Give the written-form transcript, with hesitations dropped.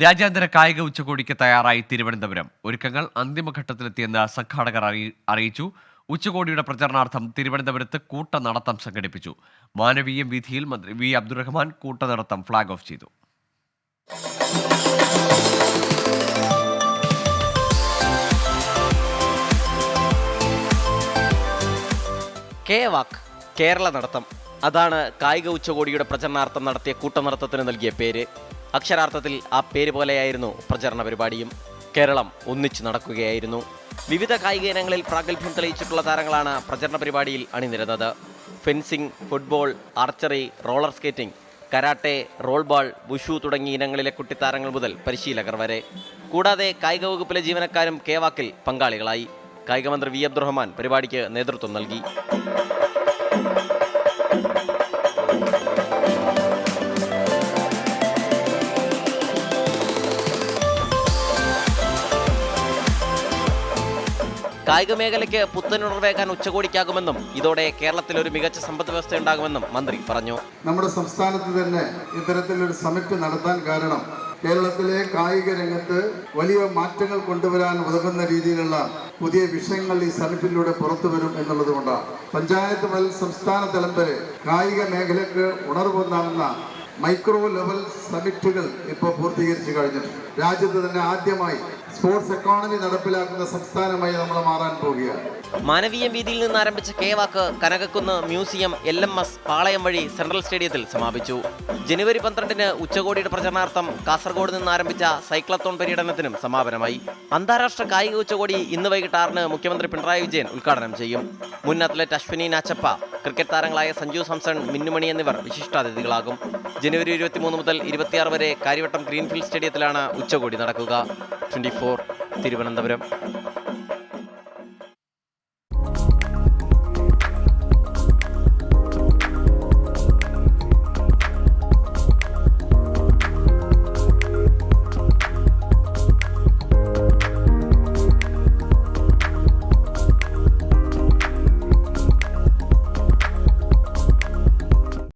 രാജ്യാന്തര കായിക ഉച്ചകോടിക്ക് തയ്യാറായി തിരുവനന്തപുരം. ഒരുക്കങ്ങൾ അന്തിമഘട്ടത്തിലെത്തിയെന്ന് സംഘാടകർ അറിയിച്ചു. ഉച്ചകോടിയുടെ പ്രചരണാർത്ഥം തിരുവനന്തപുരത്ത് കൂട്ടനടത്തം സംഘടിപ്പിച്ചു. മാനവീയം വീഥിയിൽ മന്ത്രി വി അബ്ദുറഹ്മാൻ കൂട്ടനടത്തം ഫ്ളാഗ് ഓഫ് ചെയ്തു. കെ-വാക്ക് കേരള നടത്തം, അതാണ് കായിക ഉച്ചകോടിയുടെ പ്രചരണാർത്ഥം നടത്തിയ കൂട്ടനടത്തത്തിന് നൽകിയ പേര്. അക്ഷരാർത്ഥത്തിൽ ആ പേര് പോലെയായിരുന്നു പ്രചരണ പരിപാടിയും. കേരളം ഒന്നിച്ചു നടക്കുകയായിരുന്നു. വിവിധ കായിക ഇനങ്ങളിൽ പ്രാഗൽഭ്യം തെളിയിച്ചിട്ടുള്ള താരങ്ങളാണ് പ്രചരണ പരിപാടിയിൽ അണിനിരന്നത്. Fencing, football, archery, roller skating, karate, rollball, wushu തുടങ്ങിയ ഇനങ്ങളിലെ കുട്ടിത്താരങ്ങൾ മുതൽ പരിശീലകർ വരെ. കൂടാതെ കായിക വകുപ്പിലെ ജീവനക്കാരും കെ-വാക്കിൽ പങ്കാളികളായി. കായികമന്ത്രി വി അബ്ദുറഹ്മാൻ പരിപാടിക്ക് നേതൃത്വം നൽകി. കായിക മേഖലയ്ക്ക് പുത്തനുണർവേകാൻ ഉച്ചകോടിക്കാകുമെന്നും ഇതോടെ കേരളത്തിൽ ഒരു മികച്ച സമ്പദ് വ്യവസ്ഥയുണ്ടാകുമെന്നും മന്ത്രി പറഞ്ഞു. നമ്മുടെ സംസ്ഥാനത്ത് തന്നെ ഇത്തരത്തിലൊരു സമിറ്റ് നടത്താൻ കാരണം കേരളത്തിലെ കായിക രംഗത്ത് വലിയ മാറ്റങ്ങൾ കൊണ്ടുവരാൻ ഉതകുന്ന രീതിയിലുള്ള പുതിയ വിഷയങ്ങൾ ഈ സമിറ്റിലൂടെ പുറത്തു വരും എന്നുള്ളത് കൊണ്ടാണ്. പഞ്ചായത്ത് മുതൽ സംസ്ഥാന തലം വരെ കായിക മേഖലയ്ക്ക് ഉണർവുണ്ടാകുന്ന മൈക്രോ ലെവൽ സമിറ്റുകൾ ഇപ്പോൾ പൂർത്തീകരിച്ചു കഴിഞ്ഞിട്ടുണ്ട്. രാജ്യത്ത് തന്നെ ആദ്യമായി സ്പോർട്സ് എക്കോണമി നടപ്പിലാക്കുന്ന സംസ്ഥാനമായി നമ്മൾ മാറാൻ പോവുകയാണ്. മാനവീയം വീതിയിൽ നിന്ന് ആരംഭിച്ച കെ-വാക്ക് കനകക്കുന്ന് മ്യൂസിയം, LMS, പാളയം വഴി സെൻട്രൽ സ്റ്റേഡിയത്തിൽ സമാപിച്ചു. ജനുവരി 12-ന് ഉച്ചകോടിയുടെ പ്രചരണാർത്ഥം കാസർഗോഡ് നിന്ന് ആരംഭിച്ച സൈക്ലത്തോൺ പര്യടനത്തിനും സമാപനമായി. അന്താരാഷ്ട്ര കായിക ഉച്ചകോടി ഇന്ന് വൈകിട്ട് 6-ന് മുഖ്യമന്ത്രി പിണറായി വിജയൻ ഉദ്ഘാടനം ചെയ്യും. മുൻ അത്ലറ്റ് അശ്വിനി നാച്ചപ്പ, ക്രിക്കറ്റ് താരങ്ങളായ സഞ്ജു സാംസൺ, മിന്നുമണി എന്നിവർ വിശിഷ്ടാതിഥികളാകും. ജനുവരി 23 മുതൽ 26 വരെ കാര്യവട്ടം ഗ്രീൻഫീൽഡ് സ്റ്റേഡിയത്തിലാണ് ഉച്ചകോടി നടക്കുക. 24 തിരുവനന്തപുരം.